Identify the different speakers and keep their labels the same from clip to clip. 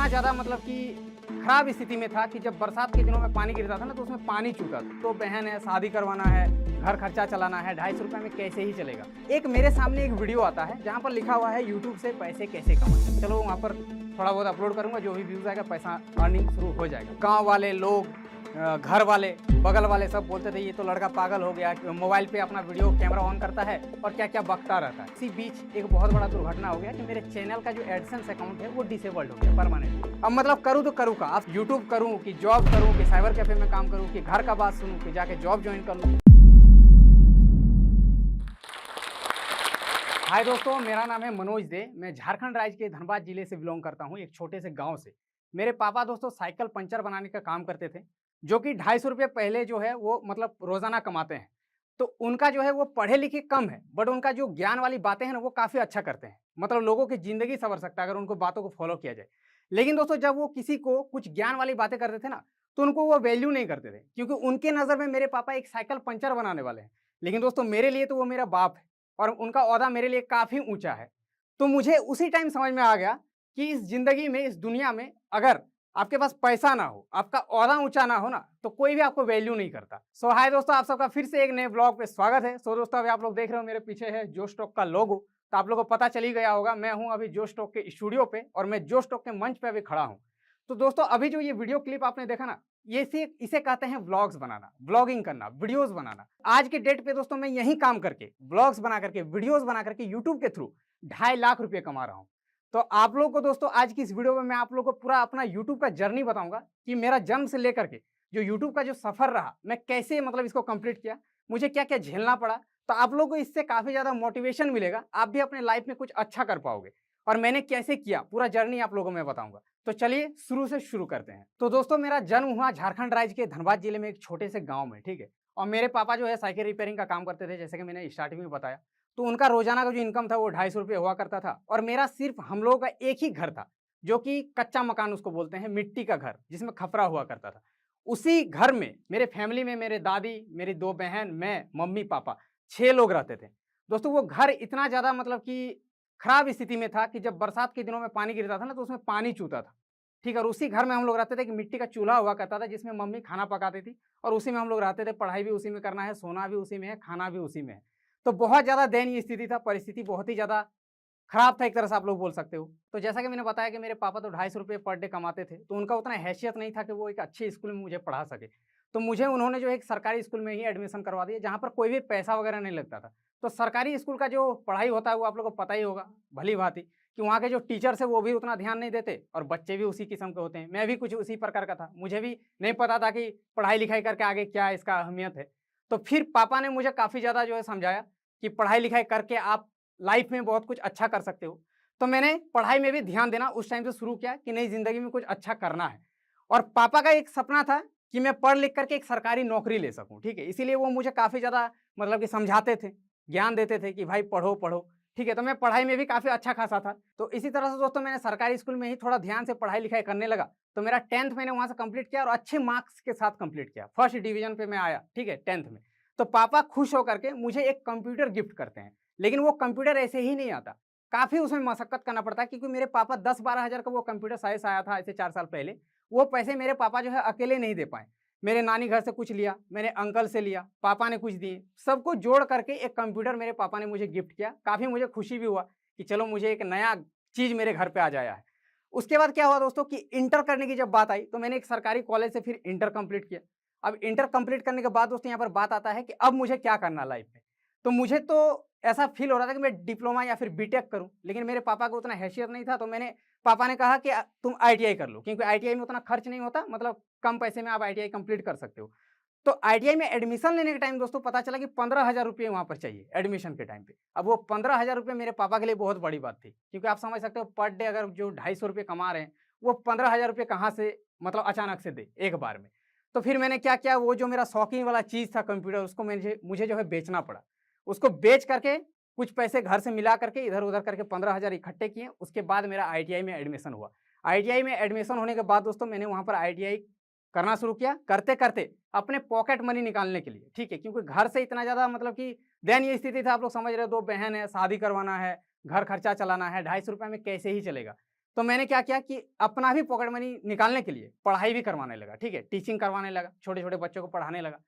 Speaker 1: इतना ज़्यादा मतलब कि खराब स्थिति में था कि जब बरसात के दिनों में पानी गिरता था ना तो उसमें पानी चूता था। तो बहन है, शादी करवाना है, घर खर्चा चलाना है, 250 रुपये में कैसे ही चलेगा। एक मेरे सामने एक वीडियो आता है जहाँ पर लिखा हुआ है यूट्यूब से पैसे कैसे कमाएं। चलो वहाँ पर थोड़ा बहुत अपलोड करूँगा, जो भी व्यूज़ आएगा पैसा अर्निंग शुरू हो जाएगा। गाँव वाले लोग, घर वाले, बगल वाले सब बोलते थे ये तो लड़का पागल हो गया, मोबाइल पे अपना वीडियो कैमरा ऑन करता है और क्या क्या बकता रहता है। इसी बीच एक बहुत बड़ा दुर्घटना हो गया कि मेरे चैनल का जो एडसेंस अकाउंट है वो डिसेबल्ड हो गया परमानेंट। अब मतलब करूँ तो करूँ का, अब यूट्यूब करूँ कि जॉब करूँ कि साइबर कैफे में काम करूँ कि घर का बात सुनूँ कि जाके जॉब ज्वाइन कर लूँ। हाय दोस्तों, मेरा नाम है मनोज दे। मैं झारखंड राज्य के धनबाद जिले से बिलोंग करता हूँ, एक छोटे से गांव से। मेरे पापा दोस्तों साइकिल पंचर बनाने का काम करते थे, जो कि 250 रुपये पहले जो है वो मतलब रोजाना कमाते हैं। तो उनका जो है वो पढ़े लिखे कम है, बट उनका जो ज्ञान वाली बातें हैं ना वो काफ़ी अच्छा करते हैं। मतलब लोगों की ज़िंदगी संवर सकता है अगर उनको बातों को फॉलो किया जाए। लेकिन दोस्तों जब वो किसी को कुछ ज्ञान वाली बातें करते थे ना तो उनको वो वैल्यू नहीं करते थे, क्योंकि उनके नज़र में मेरे पापा एक साइकिल पंचर बनाने वाले हैं। लेकिन दोस्तों मेरे लिए तो वो मेरा बाप है और उनका ओहदा मेरे लिए काफ़ी ऊँचा है। तो मुझे उसी टाइम समझ में आ गया कि इस ज़िंदगी में, इस दुनिया में अगर आपके पास पैसा ना हो, आपका ओहदा ऊँचा ना हो ना, तो कोई भी आपको वैल्यू नहीं करता। सो हाय दोस्तों, आप सबका फिर से एक नए ब्लॉग पे स्वागत है। सो दोस्तों अभी आप लोग देख रहे हो मेरे पीछे है जो स्टॉक का लोगो, तो आप लोगों को पता चल ही गया होगा मैं हूँ अभी जो स्टॉक के स्टूडियो पे और मैं जो स्टॉक के मंच पे अभी खड़ा हूँ। तो दोस्तों अभी जो ये वीडियो क्लिप आपने देखा ना, ये इसे कहते हैं व्लॉग्स बनाना, ब्लॉगिंग करना, वीडियोस बनाना। आज के डेट पे दोस्तों मैं यही काम करके, ब्लॉग्स बना करके, वीडियोस बना करके यूट्यूब के थ्रू 2.5 लाख रुपए कमा रहा हूँ। तो आप लोगों को दोस्तों आज की इस वीडियो में मैं आप लोगों को पूरा अपना यूट्यूब का जर्नी बताऊंगा कि मेरा जन्म से लेकर के जो यूट्यूब का जो सफर रहा, मैं कैसे मतलब इसको कंप्लीट किया, मुझे क्या क्या झेलना पड़ा। तो आप लोगों को इससे काफी ज्यादा मोटिवेशन मिलेगा, आप भी अपने लाइफ में कुछ अच्छा कर पाओगे। और मैंने कैसे किया पूरा जर्नी आप लोगों को मैं बताऊंगा। तो चलिए शुरू से शुरू करते हैं। तो दोस्तों मेरा जन्म हुआ झारखंड राज्य के धनबाद जिले में एक छोटे से गांव में, ठीक है। और मेरे पापा जो है साइकिल रिपेयरिंग का काम करते थे, जैसे कि मैंने स्टार्टिंग में बताया। तो उनका रोजाना का जो इनकम था वो 250 रुपये हुआ करता था। और मेरा सिर्फ हम लोगों का एक ही घर था, जो कि कच्चा मकान उसको बोलते हैं, मिट्टी का घर जिसमें खपरा हुआ करता था। उसी घर में मेरे फैमिली में मेरे दादी, मेरी 2 बहन, मैं, मम्मी, पापा, 6 लोग रहते थे। दोस्तों वो घर इतना ज्यादा मतलब कि खराब स्थिति में था कि जब बरसात के दिनों में पानी गिरता था ना तो उसमें पानी चूता था, ठीक है। और उसी घर में हम लोग रहते थे कि मिट्टी का चूल्हा हुआ करता था जिसमें मम्मी खाना पकाती थी और उसी में हम लोग रहते थे। पढ़ाई भी उसी में करना है, सोना भी उसी में है, खाना भी उसी में है। तो बहुत ज़्यादा दयनीय स्थिति था, परिस्थिति बहुत ही ज़्यादा खराब था एक तरह से आप लोग बोल सकते हो। तो जैसा कि मैंने बताया कि मेरे पापा तो 250 रुपये पर डे कमाते थे, तो उनका उतना हैसियत नहीं था कि वो एक अच्छे स्कूल में मुझे पढ़ा सके। तो मुझे उन्होंने जो एक सरकारी स्कूल में ही एडमिशन करवा दिया, जहाँ पर कोई भी पैसा वगैरह नहीं लगता था। तो सरकारी स्कूल का जो पढ़ाई होता है वो आप लोगों को पता ही होगा भली भांति, कि वहाँ के जो टीचर्स है वो भी उतना ध्यान नहीं देते और बच्चे भी उसी किस्म के होते हैं। मैं भी कुछ उसी प्रकार का था, मुझे भी नहीं पता था कि पढ़ाई लिखाई करके आगे क्या इसका अहमियत है। तो फिर पापा ने मुझे काफ़ी ज़्यादा जो है समझाया कि पढ़ाई लिखाई करके आप लाइफ में बहुत कुछ अच्छा कर सकते हो। तो मैंने पढ़ाई में भी ध्यान देना उस टाइम से शुरू किया कि नहीं, ज़िंदगी में कुछ अच्छा करना है। और पापा का एक सपना था कि मैं पढ़ लिख करके एक सरकारी नौकरी ले सकूँ, ठीक है। इसीलिए वो मुझे काफ़ी ज़्यादा मतलब कि समझाते थे, ज्ञान देते थे कि भाई पढ़ो पढ़ो, ठीक है। तो मैं पढ़ाई में भी काफ़ी अच्छा खासा था। तो इसी तरह से दोस्तों मैंने सरकारी स्कूल में ही थोड़ा ध्यान से पढ़ाई लिखाई करने लगा। तो मेरा 10th मैंने वहाँ से कंप्लीट किया और अच्छे मार्क्स के साथ कंप्लीट किया, फर्स्ट डिवीजन पे मैं आया, ठीक है, 10th में। तो पापा खुश होकर के मुझे एक कंप्यूटर गिफ्ट करते हैं। लेकिन वो कंप्यूटर ऐसे ही नहीं आता, काफ़ी उसमें मशक्कत करना पड़ता है, क्योंकि मेरे पापा 10-12 हज़ार का वो कंप्यूटर साइज आया था ऐसे 4 साल पहले। वो पैसे मेरे पापा जो है अकेले नहीं दे पाए। मेरे नानी घर से कुछ लिया, मेरे अंकल से लिया, पापा ने कुछ दिए, सबको जोड़ करके एक कंप्यूटर मेरे पापा ने मुझे गिफ्ट किया। काफ़ी मुझे खुशी भी हुआ कि चलो मुझे एक नया चीज़ मेरे घर पे आ जाया है। उसके बाद क्या हुआ दोस्तों कि इंटर करने की जब बात आई तो मैंने एक सरकारी कॉलेज से फिर इंटर कंप्लीट किया। अब इंटर कंप्लीट करने के बाद दोस्तों यहाँ पर बात आता है कि अब मुझे क्या करना लाइफ में। तो मुझे तो ऐसा फील हो रहा था कि मैं डिप्लोमा या फिर बीटेक करूं, लेकिन मेरे पापा को उतना हैसियत नहीं था। तो पापा ने कहा कि तुम आईटीआई कर लो, क्योंकि आईटीआई में उतना खर्च नहीं होता, मतलब कम पैसे में आप आईटीआई कंप्लीट कर सकते हो। तो आईटीआई में एडमिशन लेने के टाइम दोस्तों पता चला कि 15,000 रुपये वहाँ पर चाहिए एडमिशन के टाइम पे। अब वो 15,000 रुपये मेरे पापा के लिए बहुत बड़ी बात थी, क्योंकि आप समझ सकते हो पर डे अगर जो 250 रुपये कमा रहे हैं, वो 15,000 रुपये कहाँ से मतलब अचानक से दे एक बार में। तो फिर मैंने क्या किया, वो जो मेरा शौकीन वाला चीज़ था कंप्यूटर, उसको मुझे जो है बेचना पड़ा। उसको बेच करके कुछ पैसे घर से मिला करके इधर उधर करके 15,000 इकट्ठे किए। उसके बाद मेरा आईटीआई में एडमिशन हुआ। आईटीआई में एडमिशन होने के बाद दोस्तों मैंने वहाँ पर आईटीआई करना शुरू किया, करते करते अपने पॉकेट मनी निकालने के लिए, ठीक है, क्योंकि घर से इतना ज़्यादा मतलब कि दयनीय स्थिति था, आप लोग समझ रहे हो, 2 बहन है, शादी करवाना है, घर खर्चा चलाना है, 250 रुपये में कैसे ही चलेगा। तो मैंने क्या किया कि अपना भी पॉकेट मनी निकालने के लिए पढ़ाई भी करवाने लगा, ठीक है? टीचिंग करवाने लगा, छोटे-छोटे बच्चों को पढ़ाने लगा।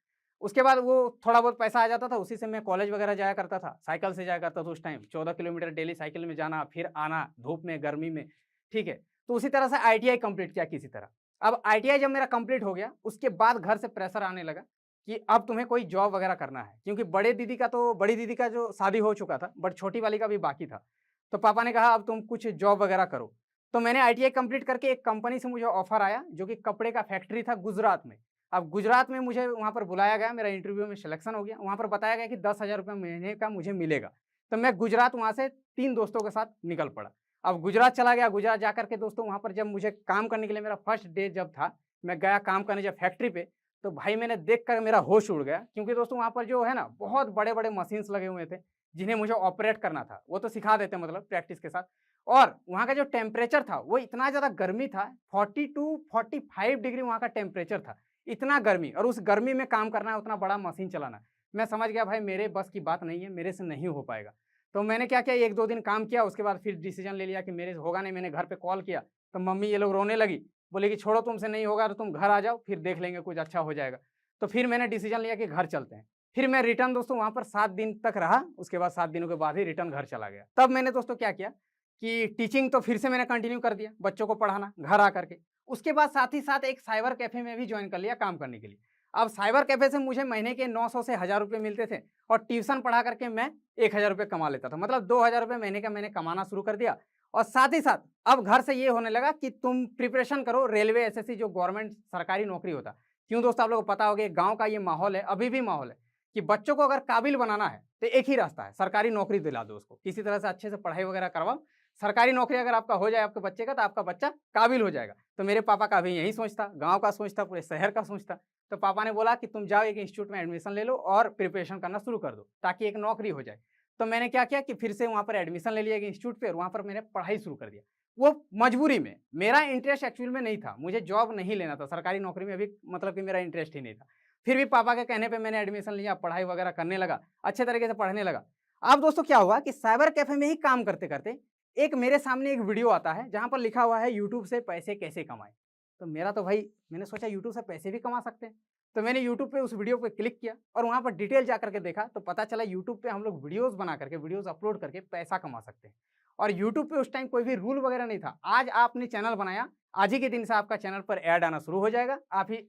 Speaker 1: उसके बाद वो थोड़ा बहुत पैसा आ जाता था, उसी से मैं कॉलेज वगैरह जाया करता था, साइकिल से जाया करता था उस टाइम, 14 किलोमीटर डेली साइकिल में जाना, फिर आना, धूप में, गर्मी में, ठीक है? तो उसी तरह से आईटीआई कंप्लीट किया किसी तरह। अब आईटीआई जब मेरा कंप्लीट हो गया, उसके बाद घर से प्रेशर आने लगा कि अब तुम्हें कोई जॉब वगैरह करना है, क्योंकि बड़ी दीदी का जो शादी हो चुका था, बट छोटी वाली का भी बाकी था। तो पापा ने कहा अब तुम कुछ जॉब वगैरह करो। तो मैंने आईटीआई कंप्लीट करके एक कंपनी से मुझे ऑफर आया, जो कि कपड़े का फैक्ट्री था गुजरात में। अब गुजरात में मुझे वहाँ पर बुलाया गया, मेरा इंटरव्यू में सिलेक्शन हो गया। वहाँ पर बताया गया कि 10,000 रुपये महीने का मुझे मिलेगा। तो मैं गुजरात वहाँ से 3 दोस्तों के साथ निकल पड़ा। अब गुजरात चला गया, गुजरात जाकर के दोस्तों वहाँ पर जब मुझे काम करने के लिए मेरा फर्स्ट डे जब था, मैं गया काम करने जब फैक्ट्री पे, तो भाई मैंने देख कर मेरा होश उड़ गया, क्योंकि दोस्तों वहाँ पर जो है ना बहुत बड़े-बड़े मशीन्स लगे हुए थे, जिन्हें मुझे ऑपरेट करना था। वो तो सिखा देते मतलब प्रैक्टिस के साथ। और वहाँ का जो टेम्परेचर था वो इतना ज़्यादा गर्मी था, 40 टू 45 डिग्री वहाँ का टेम्परेचर था। इतना गर्मी, और उस गर्मी में काम करना है, उतना बड़ा मशीन चलाना है। मैं समझ गया भाई मेरे बस की बात नहीं है, मेरे से नहीं हो पाएगा। तो मैंने क्या किया, 1-2 दिन काम किया, उसके बाद फिर डिसीजन ले लिया कि मेरे से होगा नहीं। मैंने घर पे कॉल किया, तो मम्मी ये लोग रोने लगी, बोले कि छोड़ो तुमसे नहीं होगा तो तुम घर आ जाओ, फिर देख लेंगे कुछ अच्छा हो जाएगा। तो फिर मैंने डिसीजन लिया कि घर चलते हैं। फिर मैं रिटर्न दोस्तों वहाँ पर 7 दिन तक रहा, उसके बाद 7 दिनों के बाद ही रिटर्न घर चला गया। तब मैंने दोस्तों क्या किया कि टीचिंग तो फिर से मैंने कंटिन्यू कर दिया, बच्चों को पढ़ाना घर आकर के। उसके बाद साथ ही साथ एक साइबर कैफ़े में भी जॉइन कर लिया काम करने के लिए। अब साइबर कैफ़े से मुझे महीने के 900 से 1000 रुपए मिलते थे, और ट्यूशन पढ़ा करके मैं 1000 रुपए कमा लेता था। मतलब 2000 रुपए महीने का मैंने कमाना शुरू कर दिया। और साथ ही साथ अब घर से ये होने लगा कि तुम प्रिपरेशन करो रेलवे, एसएससी, जो गवर्नमेंट सरकारी नौकरी होता है। क्यों दोस्तों, आप लोगों को पता होगा गाँव का ये माहौल है, अभी भी माहौल है कि बच्चों को अगर काबिल बनाना है तो एक ही रास्ता है, सरकारी नौकरी दिला दो उसको। किसी तरह से अच्छे से पढ़ाई वगैरह करवाओ, सरकारी नौकरी अगर आपका हो जाए आपके बच्चे का, तो आपका बच्चा काबिल हो जाएगा। तो मेरे पापा का भी यही सोच था, गाँव का सोच था, पूरे शहर का सोच था। तो पापा ने बोला कि तुम जाओ एक इंस्टीट्यूट में एडमिशन ले लो और प्रिपरेशन करना शुरू कर दो, ताकि एक नौकरी हो जाए। तो मैंने क्या किया कि फिर से वहाँ पर एडमिशन ले लिया एक इंस्टीट्यूट पे, और वहाँ पर मैंने पढ़ाई शुरू कर दिया। वो मजबूरी में, मेरा इंटरेस्ट एक्चुअल में नहीं था, मुझे जॉब नहीं लेना था, सरकारी नौकरी में अभी मतलब कि मेरा इंटरेस्ट ही नहीं था। फिर भी पापा के कहने पे मैंने एडमिशन लिया, पढ़ाई वगैरह करने लगा, अच्छे तरीके से पढ़ने लगा। अब दोस्तों क्या हुआ कि साइबर कैफ़े में ही काम करते-करते एक मेरे सामने एक वीडियो आता है, जहाँ पर लिखा हुआ है यूट्यूब से पैसे कैसे कमाएँ। तो मेरा तो भाई, मैंने सोचा यूट्यूब से पैसे भी कमा सकते हैं। तो मैंने यूट्यूब पे उस वीडियो पे क्लिक किया, और वहाँ पर डिटेल जा करके देखा, तो पता चला यूट्यूब पे हम लोग वीडियोज़ बना करके, वीडियोज़ अपलोड करके पैसा कमा सकते हैं। और यूट्यूब पे उस टाइम कोई भी रूल वगैरह नहीं था। आज आपने चैनल बनाया, आज ही के दिन से आपका चैनल पर ऐड आना शुरू हो जाएगा।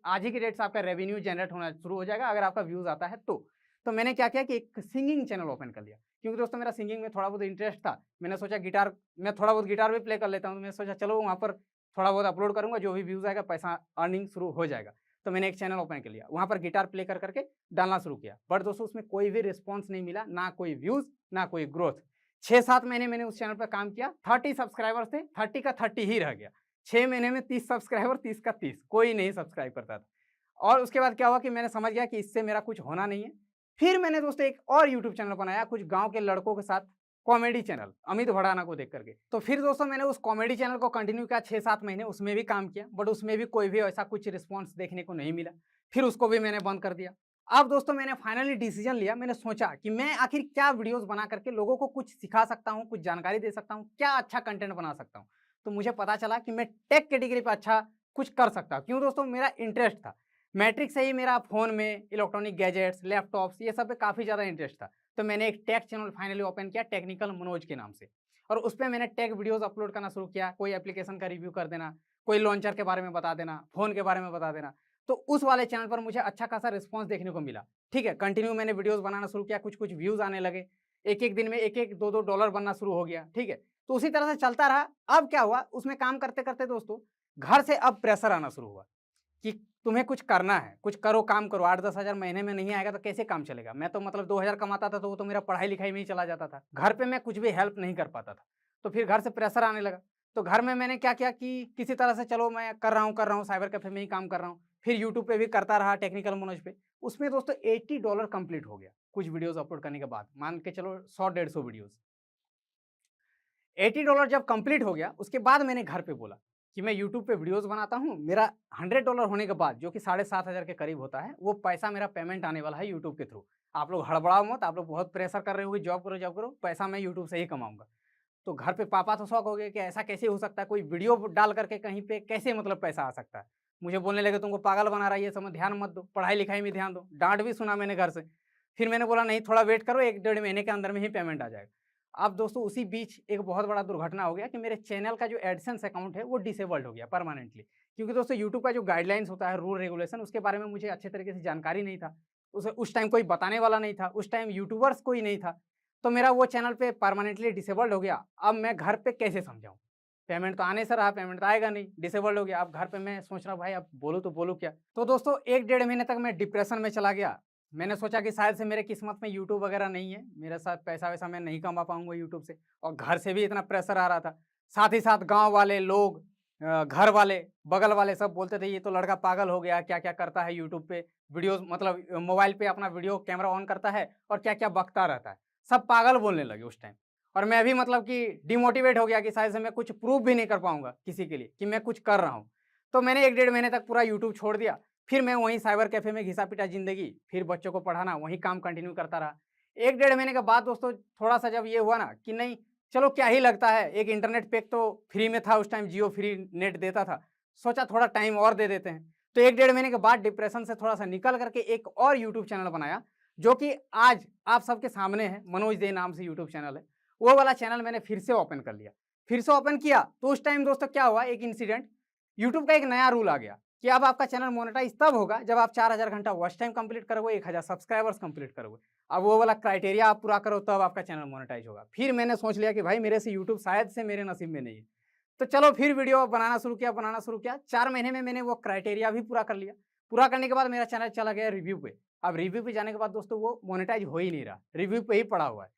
Speaker 1: आज ही के डेट से आपका रेवेन्यू जनरेट होना शुरू हो जाएगा, अगर आपका व्यूज़ आता है तो। तो मैंने क्या किया कि एक सिंगिंग चैनल ओपन कर लिया, क्योंकि दोस्तों मेरा सिंगिंग में थोड़ा बहुत इंटरेस्ट था। मैंने सोचा मैं थोड़ा बहुत गिटार भी प्ले कर लेता हूँ, तो मैंने सोचा चलो वहाँ पर थोड़ा बहुत अपलोड करूँगा, जो भी व्यूज़ आएगा पैसा अर्निंग शुरू हो जाएगा। तो मैंने एक चैनल ओपन कर लिया, वहाँ पर गिटार प्ले कर करके डालना शुरू किया। बट दोस्तों उसमें कोई भी रिस्पॉन्स नहीं मिला, ना कोई व्यूज़, ना कोई ग्रोथ। 6-7 महीने मैंने उस चैनल पर काम किया, 30 सब्सक्राइबर्स थे, 30 का 30 ही रह गया। 6 महीने में 30 सब्सक्राइबर, 30 का 30, कोई नहीं सब्सक्राइब करता था। और उसके बाद क्या हुआ कि मैंने समझ गया कि इससे मेरा कुछ होना नहीं है। फिर मैंने दोस्तों एक और यूट्यूब चैनल बनाया, कुछ गाँव के लड़कों के साथ, कॉमेडी चैनल, अमित भड़ाना को देख करके। तो फिर दोस्तों मैंने उस कॉमेडी चैनल को कंटिन्यू किया 6-7 महीने, उसमें भी काम किया, बट उसमें भी कोई भी ऐसा कुछ रिस्पॉन्स देखने को नहीं मिला। फिर उसको भी मैंने बंद कर दिया। अब दोस्तों मैंने फाइनली डिसीजन लिया, मैंने सोचा कि मैं आखिर क्या वीडियोज़ बना करके लोगों को कुछ सिखा सकता हूँ, कुछ जानकारी दे सकता हूँ, क्या अच्छा कंटेंट बना सकता हूँ। तो मुझे पता चला कि मैं टेक कैटेगरी पे अच्छा कुछ कर सकता हूँ। क्यों दोस्तों, मेरा इंटरेस्ट था। मैट्रिक से ही मेरा फ़ोन में इलेक्ट्रॉनिक गैजेट्स, लैपटॉप्स, ये सब पे काफ़ी ज़्यादा इंटरेस्ट था। तो मैंने एक टेक चैनल फाइनली ओपन किया, टेक्निकल मनोज के नाम से, और उसपे मैंने टेक वीडियोज़ अपलोड करना शुरू किया। कोई एप्लीकेशन का रिव्यू कर देना, कोई लॉन्चर के बारे में बता देना, फ़ोन के बारे में बता देना। तो उस वाले चैनल पर मुझे अच्छा खासा रिस्पॉन्स देखने को मिला। ठीक है, कंटिन्यू मैंने वीडियोज़ बनाना शुरू किया, कुछ-कुछ व्यूज़ आने लगे। एक-एक दिन में 1-1, 2-2 डॉलर बनना शुरू हो गया, ठीक है। तो उसी तरह से चलता रहा। अब क्या हुआ, उसमें काम करते-करते दोस्तों घर से अब प्रेशर आना शुरू हुआ कि तुम्हें कुछ करना है, कुछ करो, काम करो। 8-10 हज़ार महीने में नहीं आएगा तो कैसे काम चलेगा? मैं तो मतलब 2000 कमाता था, तो वो तो मेरा पढ़ाई-लिखाई में ही चला जाता था। घर पे मैं कुछ भी हेल्प नहीं कर पाता था। तो फिर घर से प्रेशर आने लगा। तो घर में मैंने क्या किया कि किसी तरह से चलो मैं कर रहा हूँ, साइबर कैफ़े में ही काम कर रहा हूँ। फिर यूट्यूब पे भी करता रहा, टेक्निकल मनोज पे। उसमें दोस्तों $80 कंप्लीट हो गया, कुछ वीडियोज़ अपलोड करने के बाद। मान के चलो 100-150 वीडियोज़। $80 जब कंप्लीट हो गया, उसके बाद मैंने घर पे बोला कि मैं यूट्यूब पे वीडियोज़ बनाता हूँ, मेरा $100 होने के बाद, जो कि 7,500 के करीब होता है, वो पैसा मेरा पेमेंट आने वाला है यूट्यूब के थ्रू। आप लोग हड़बड़ाओ मत, आप लोग बहुत प्रेशर कर रहे हो कि जॉब करो, पैसा मैं यूट्यूब से ही कमाऊँगा। तो घर पे पापा तो शौक हो गए कि ऐसा कैसे हो सकता है, कोई वीडियो डाल करके कहीं पे कैसे मतलब पैसा आ सकता है। मुझे बोलने लगे तुमको पागल बना रहा है, ये सब में ध्यान मत दो, पढ़ाई-लिखाई में ध्यान दो। डाँट भी सुना मैंने घर से। फिर मैंने बोला नहीं थोड़ा वेट करो, 1 डेढ़ महीने के अंदर में ही पेमेंट आ जाएगा। अब दोस्तों उसी बीच एक बहुत बड़ा दुर्घटना हो गया कि मेरे चैनल का जो एडसेंस अकाउंट है वो डिसेबल्ड हो गया परमानेंटली। क्योंकि दोस्तों यूट्यूब का जो गाइडलाइंस होता है, रूल रेगुलेशन, उसके बारे में मुझे अच्छे तरीके से जानकारी नहीं था। उस टाइम कोई बताने वाला नहीं था, उस टाइम यूट्यूबर्स कोई नहीं था। तो मेरा वो चैनल पे परमानेंटली डिसेबल्ड हो गया। अब मैं घर पे कैसे समझाऊँ? पेमेंट तो आने से रहा, पेमेंट तो आएगा नहीं, डिसेबल्ड हो गया। अब घर पे मैं सोच रहा हूँ भाई अब बोलूँ तो बोलूँ क्या? तो दोस्तों 1 डेढ़ महीने तक मैं डिप्रेशन में चला गया। मैंने सोचा कि शायद से मेरे किस्मत में यूट्यूब वगैरह नहीं है, मेरे साथ पैसा-वैसा मैं नहीं कमा पाऊँगा यूट्यूब से, और घर से भी इतना प्रेशर आ रहा था। साथ ही साथ गाँव वाले लोग, घर वाले, बगल वाले सब बोलते थे ये तो लड़का पागल हो गया, क्या-क्या करता है यूट्यूब पे, वीडियोज़ मतलब मोबाइल पे अपना वीडियो कैमरा ऑन करता है और क्या-क्या बकता रहता है। सब पागल बोलने लगे उस टाइम। और मैं भी मतलब कि डिमोटिवेट हो गया कि शायद से मैं कुछ प्रूव भी नहीं कर पाऊँगा किसी के लिए कि मैं कुछ कर रहा हूँ। तो मैंने 1 डेढ़ महीने तक पूरा यूट्यूब छोड़ दिया। फिर मैं वहीं साइबर कैफ़े में घिसा-पिटा ज़िंदगी, फिर बच्चों को पढ़ाना, वहीं काम कंटिन्यू करता रहा। 1 डेढ़ महीने के बाद दोस्तों थोड़ा-सा जब ये हुआ ना कि नहीं, चलो क्या ही लगता है, एक इंटरनेट पैक तो फ्री में था उस टाइम, जियो फ्री नेट देता था। सोचा थोड़ा टाइम और दे देते हैं। तो 1 डेढ़ महीने के बाद डिप्रेशन से थोड़ा-सा निकल कर के एक और यूट्यूब चैनल बनाया, जो कि आज आप सबके सामने है, मनोज दे नाम से यूट्यूब चैनल है। वो वाला चैनल मैंने फिर से ओपन कर लिया। फिर से ओपन किया तो उस टाइम दोस्तों क्या हुआ, एक इंसिडेंट, यूट्यूब का एक नया रूल आ गया कि अब आपका चैनल मोनेटाइज तब होगा जब आप 4000 घंटा वॉच टाइम कंप्लीट करोगे, 1000 सब्सक्राइबर्स कंप्लीट करोगे। अब वो वाला क्राइटेरिया आप पूरा करो तब आपका चैनल मोनेटाइज होगा। फिर मैंने सोच लिया कि भाई मेरे से यूट्यूब शायद से मेरे नसीब में नहीं है। तो चलो फिर वीडियो बनाना शुरू किया। 4 महीने में मैंने वो क्राइटेरिया भी पूरा कर लिया। पूरा करने के बाद मेरा चैनल चला गया रिव्यू पे। अब रिव्यू पे जाने के बाद दोस्तों वो मोनेटाइज हो ही नहीं रहा, रिव्यू पे ही पड़ा हुआ है।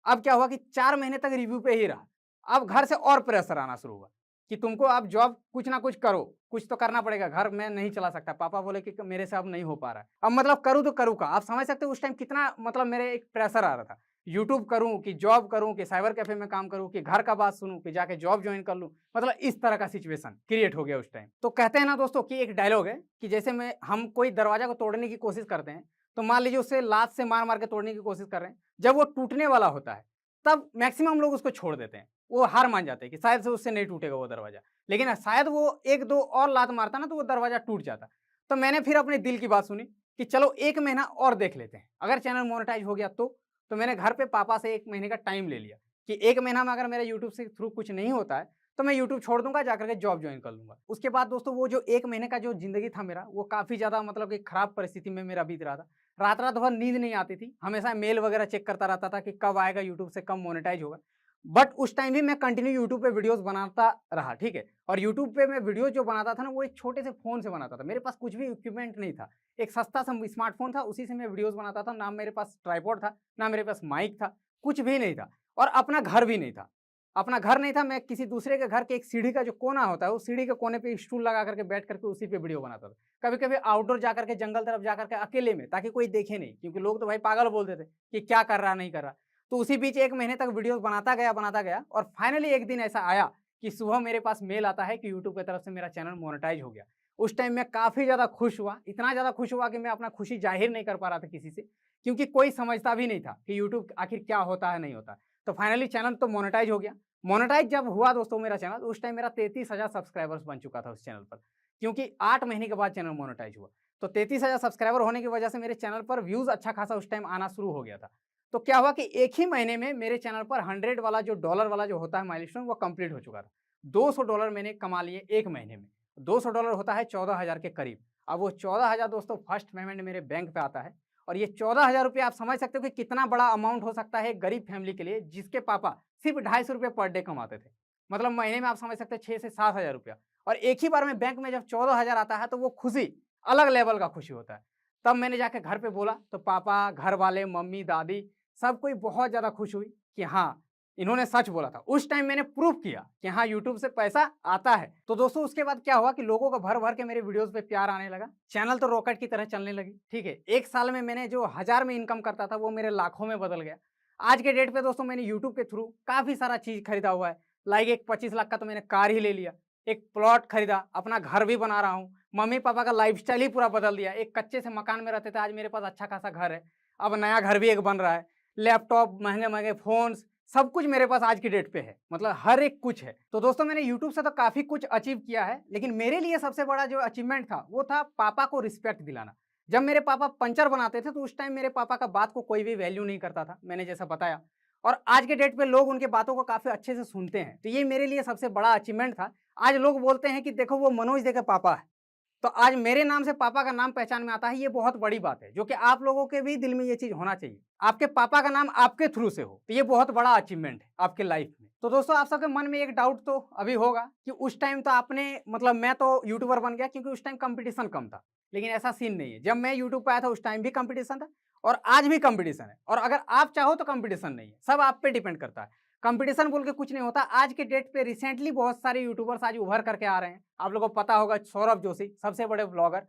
Speaker 1: अब क्या हुआ कि 4 महीने तक रिव्यू पे ही रहा। अब घर से और प्रेशर आना शुरू हुआ कि तुमको अब जॉब कुछ ना कुछ करो, कुछ तो करना पड़ेगा, घर में नहीं चला सकता। पापा बोले कि मेरे से अब नहीं हो पा रहा है। अब मतलब करूँ तो करूँ क्या? आप समझ सकते हो उस टाइम कितना मतलब मेरे एक प्रेशर आ रहा था। यूट्यूब करूँ कि जॉब करूँ कि साइबर कैफ़े में काम करूँ कि घर का बात सुनूँ कि जाके जॉब जॉइन कर लूँ। मतलब इस तरह का सिचुएशन क्रिएट हो गया उस टाइम। तो कहते हैं ना दोस्तों कि एक डायलॉग है कि जैसे हम कोई दरवाज़ा को तोड़ने की कोशिश करते हैं, तो मान लीजिए उसे लात से मार-मार के तोड़ने की कोशिश कर रहे हैं। जब वो टूटने वाला होता है, तब मैक्सिमम लोग उसको छोड़ देते हैं। वो हार मान जाते हैं कि शायद से उससे नहीं टूटेगा वो दरवाज़ा। लेकिन शायद वो 1-2 और लात मारता ना तो वो दरवाज़ा टूट जाता। तो मैंने फिर अपने दिल की बात सुनी कि चलो 1 महीना और देख लेते हैं, अगर चैनल मोनेटाइज़ हो गया तो। तो मैंने घर पे पापा से 1 महीने का टाइम ले लिया कि 1 महीना में अगर मेरा यूट्यूब से थ्रू कुछ नहीं होता है, तो मैं यूट्यूब छोड़ दूँगा, जाकर के जॉब जॉइन कर लूँगा। उसके बाद दोस्तों वो जो 1 महीने का जो ज़िंदगी था मेरा, वो काफ़ी ज़्यादा मतलब कि खराब परिस्थिति में मेरा बीत रहा था। रात-रात भर नींद नहीं आती थी, हमेशा मेल वगैरह चेक करता रहता था कि कब आएगा यूट्यूब से, कब मोनेटाइज़ होगा। बट उस टाइम भी मैं कंटिन्यू यूट्यूब पे वीडियोज़ बनाता रहा, ठीक है? और यूट्यूब पे मैं वीडियो जो बनाता था ना, वो एक छोटे से फ़ोन से बनाता था। मेरे पास कुछ भी इक्विपमेंट नहीं था। एक सस्ता सा स्मार्टफ़ोन था, उसी से मैं वीडियोज़ बनाता था। ना मेरे पास ट्राइपॉड था, ना मेरे पास माइक था, कुछ भी नहीं था, और अपना घर भी नहीं था। अपना घर नहीं था, मैं किसी दूसरे के घर के एक सीढ़ी का जो कोना होता है, उस सीढ़ी के कोने पे स्टूल लगा करके बैठ करके उसी पे वीडियो बनाता था। कभी-कभी आउटडोर जाकर के जंगल तरफ जाकर के अकेले में, ताकि कोई देखे नहीं, क्योंकि लोग तो भाई पागल बोलते थे कि क्या कर रहा, नहीं कर रहा। तो उसी बीच 1 महीने तक वीडियोज़ बनाता गया और फाइनली एक दिन ऐसा आया कि सुबह मेरे पास मेल आता है कि यूट्यूब की तरफ से मेरा चैनल मोनेटाइज़ हो गया। उस टाइम मैं काफ़ी ज़्यादा खुश हुआ, इतना ज़्यादा खुश हुआ कि मैं अपना खुशी ज़ाहिर नहीं कर पा रहा था किसी से, क्योंकि कोई समझता भी नहीं था कि यूट्यूब आखिर क्या होता है, नहीं होता है। तो फाइनली चैनल तो मोनेटाइज़ हो गया। मोनेटाइज़ जब हुआ दोस्तों मेरा चैनल, उस टाइम मेरा 33,000 सब्सक्राइबर्स बन चुका था उस चैनल पर, क्योंकि 8 महीने के बाद चैनल मोनेटाइज़ हुआ। तो 33,000 सब्सक्राइबर होने की वजह से मेरे चैनल पर व्यूज़ अच्छा खासा उस टाइम आना शुरू हो गया था। तो क्या हुआ कि एक ही महीने में मेरे चैनल पर 100 वाला जो डॉलर वाला जो होता है माइलस्टोन, वो कंप्लीट हो चुका था। $200 मैंने कमा लिए 1 महीने में। $200 होता है 14,000 के करीब। अब वो 14,000 दोस्तों फर्स्ट पेमेंट मेरे बैंक पे आता है, और ये 14,000 रुपए आप समझ सकते हो कि कितना बड़ा अमाउंट हो सकता है एक गरीब फैमिली के लिए, जिसके पापा सिर्फ ₹250 पर डे कमाते थे। मतलब महीने में आप समझ सकते हैं 6 से 7,000 रुपया, और एक ही बार में बैंक में जब 14,000 आता है तो वो खुशी अलग लेवल का खुशी होता है। तब मैंने जाके घर पे बोला तो पापा, घर वाले, मम्मी, दादी, सब कोई बहुत ज़्यादा खुश हुई कि हाँ, इन्होंने सच बोला था। उस टाइम मैंने प्रूव किया कि हाँ, यूट्यूब से पैसा आता है। तो दोस्तों उसके बाद क्या हुआ कि लोगों का भर-भर के मेरे वीडियोज़ पे प्यार आने लगा। चैनल तो रॉकेट की तरह चलने लगी, ठीक है? 1 साल में मैंने जो 1000 में इनकम करता था, वो मेरे लाखों में बदल गया। आज के डेट पे दोस्तों मैंने यूट्यूब के थ्रू काफ़ी सारा चीज़ खरीदा हुआ है। लाइक एक 25 लाख का तो मैंने कार ही ले लिया, एक प्लॉट खरीदा, अपना घर भी बना रहा हूँ, मम्मी-पापा का लाइफ़स्टाइल ही पूरा बदल दिया। एक कच्चे से मकान में रहते थे, आज मेरे पास अच्छा खासा घर है। अब नया घर भी एक बन रहा है। लैपटॉप, महँगे-महँगे फ़ोन्स, सब कुछ मेरे पास आज की डेट पे है, मतलब हर एक कुछ है। तो दोस्तों मैंने यूट्यूब से तो काफ़ी कुछ अचीव किया है, लेकिन मेरे लिए सबसे बड़ा जो अचीवमेंट था, वो था पापा को रिस्पेक्ट दिलाना। जब मेरे पापा पंचर बनाते थे, तो उस टाइम मेरे पापा का बात को कोई भी वैल्यू नहीं करता था, मैंने जैसा बताया। और आज के डेट पे लोग उनके बातों को काफ़ी अच्छे से सुनते हैं, तो ये मेरे लिए सबसे बड़ा अचीवमेंट था। आज लोग बोलते हैं कि देखो वो मनोज दे के पापा है। तो आज मेरे नाम से पापा का नाम पहचान में आता है, ये बहुत बड़ी बात है, जो कि आप लोगों के भी दिल में ये चीज़ होना चाहिए। आपके पापा का नाम आपके थ्रू से हो, तो ये बहुत बड़ा अचीवमेंट है आपके लाइफ में। तो दोस्तों आप सबके मन में एक डाउट तो अभी होगा कि उस टाइम तो आपने मतलब मैं तो यूट्यूबर बन गया क्योंकि उस टाइम कंपटीशन कम था, लेकिन ऐसा सीन नहीं है। जब मैं यूट्यूब पे आया था उस टाइम भी कंपटीशन था और आज भी कंपटीशन है, और अगर आप चाहो तो कंपटीशन नहीं है, सब आप पे डिपेंड करता है। कंपटीशन बोल के कुछ नहीं होता। आज के डेट पे रिसेंटली बहुत सारे यूट्यूबर्स आज उभर करके आ रहे हैं, आप लोगों को पता होगा सौरभ जोशी सबसे बड़े ब्लॉगर,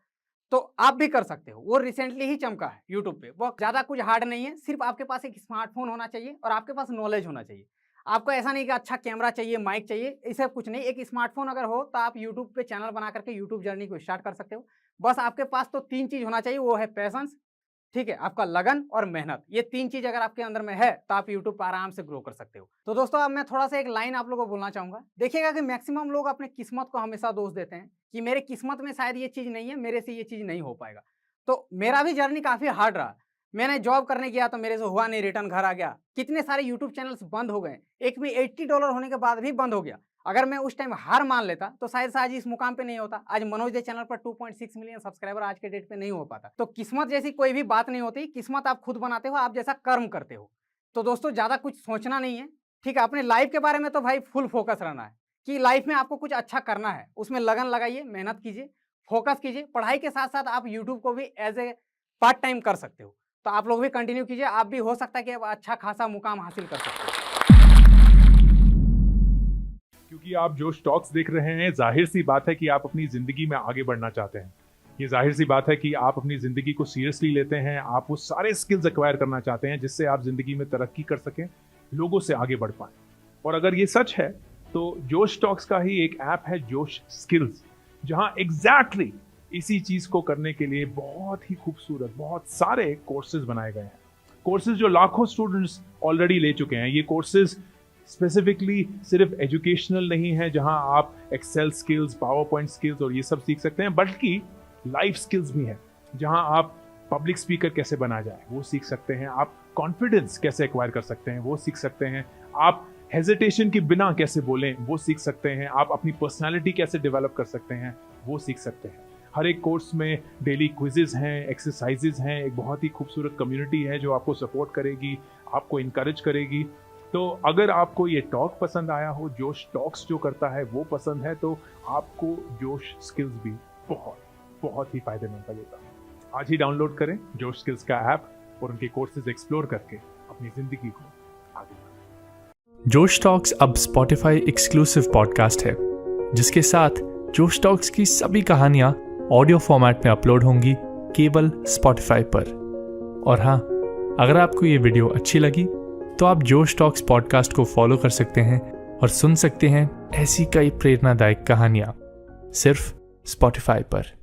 Speaker 1: तो आप भी कर सकते हो। वो रिसेंटली ही चमका है यूट्यूब पे, वो ज़्यादा कुछ हार्ड नहीं है, सिर्फ आपके पास एक स्मार्टफोन होना चाहिए और आपके पास नॉलेज होना चाहिए। आपको ऐसा नहीं कि अच्छा कैमरा चाहिए, माइक चाहिए, ये सब कुछ नहीं। एक स्मार्टफोन अगर हो तो आप यूट्यूब पे चैनल बना करके यूट्यूब जर्नी को स्टार्ट कर सकते हो। बस आपके पास तो 3 चीज़ होना चाहिए, वो है पैशंस, ठीक है, आपका लगन और मेहनत। ये 3 चीज़ अगर आपके अंदर में है तो आप यूट्यूब पर आराम से ग्रो कर सकते हो। तो दोस्तों अब मैं थोड़ा सा एक लाइन आप लोगों को बोलना चाहूँगा। देखिएगा कि मैक्सिमम लोग अपने किस्मत को हमेशा दोष देते हैं कि मेरे किस्मत में शायद ये चीज़ नहीं है, मेरे से ये चीज़ नहीं हो पाएगा। तो मेरा भी जर्नी काफ़ी हार्ड रहा। मैंने जॉब करने गया तो मेरे से हुआ नहीं, रिटर्न घर आ गया। कितने सारे यूट्यूब चैनल्स बंद हो गए, एक में $80 होने के बाद भी बंद हो गया। अगर मैं उस टाइम हार मान लेता तो शायद आज इस मुकाम पे नहीं होता। आज मनोज दे चैनल पर 2.6 मिलियन सब्सक्राइबर आज के डेट पे नहीं हो पाता। तो किस्मत जैसी कोई भी बात नहीं होती, किस्मत आप खुद बनाते हो, आप जैसा कर्म करते हो। तो दोस्तों ज़्यादा कुछ सोचना नहीं है, ठीक है। अपने लाइफ के बारे में तो भाई फुल फोकस रहना है कि लाइफ में आपको कुछ अच्छा करना है, उसमें लगन लगाइए, मेहनत कीजिए, फोकस कीजिए। पढ़ाई के साथ साथ आप यूट्यूब को भी एज ए पार्ट टाइम कर सकते हो। तो आप लोग भी कंटिन्यू कीजिए, आप भी हो सकता है कि अच्छा खासा मुकाम हासिल कर सकते हो।
Speaker 2: क्योंकि आप जो स्टॉक्स देख रहे हैं, जाहिर सी बात है कि आप अपनी ज़िंदगी में आगे बढ़ना चाहते हैं। ये जाहिर सी बात है कि आप अपनी ज़िंदगी को सीरियसली लेते हैं, आप वो सारे स्किल्स एक्वायर करना चाहते हैं जिससे आप ज़िंदगी में तरक्की कर सकें, लोगों से आगे बढ़ पाएं। और अगर ये सच है तो जोश स्टॉक्स का ही एक ऐप है जोश स्किल्स, जहाँ एग्जैक्टली इसी चीज़ को करने के लिए बहुत ही खूबसूरत बहुत सारे कोर्सेज बनाए गए हैं। कोर्सेज जो लाखों स्टूडेंट्स ऑलरेडी ले चुके हैं। ये कोर्सेज स्पेसिफिकली सिर्फ एजुकेशनल नहीं है जहां आप Excel skills, PowerPoint skills और ये सब सीख सकते हैं, बल्कि लाइफ स्किल्स भी हैं जहां आप पब्लिक स्पीकर कैसे बना जाए वो सीख सकते हैं, आप कॉन्फिडेंस कैसे एक्वायर कर सकते हैं वो सीख सकते हैं, आप हेजिटेशन के बिना कैसे बोलें वो सीख सकते हैं, आप अपनी पर्सनालिटी कैसे डेवलप कर सकते हैं वो सीख सकते हैं। हर एक कोर्स में डेली क्विजेज हैं, एक्सरसाइजेज हैं, एक बहुत ही खूबसूरत कम्युनिटी है जो आपको सपोर्ट करेगी, आपको इनकरेज करेगी। तो अगर आपको ये टॉक पसंद आया हो, जोश टॉक्स जो करता है वो पसंद है, तो आपको जोश स्किल्स भी बहुत बहुत ही फायदेमंद लगेगा। आज ही डाउनलोड करें जोश स्किल्स का ऐप और उनके कोर्सेज एक्सप्लोर करके अपनी जिंदगी को आगे बढ़ाएं।
Speaker 3: जोश टॉक्स अब स्पॉटिफाई एक्सक्लूसिव पॉडकास्ट है, जिसके साथ जोश टॉक्स की सभी कहानियां ऑडियो फॉर्मेट में अपलोड होंगी केवल स्पॉटिफाई पर। और हाँ, अगर आपको ये वीडियो अच्छी लगी तो आप जोश टॉक्स पॉडकास्ट को फॉलो कर सकते हैं और सुन सकते हैं ऐसी कई प्रेरणादायक कहानियां सिर्फ स्पॉटिफाई पर।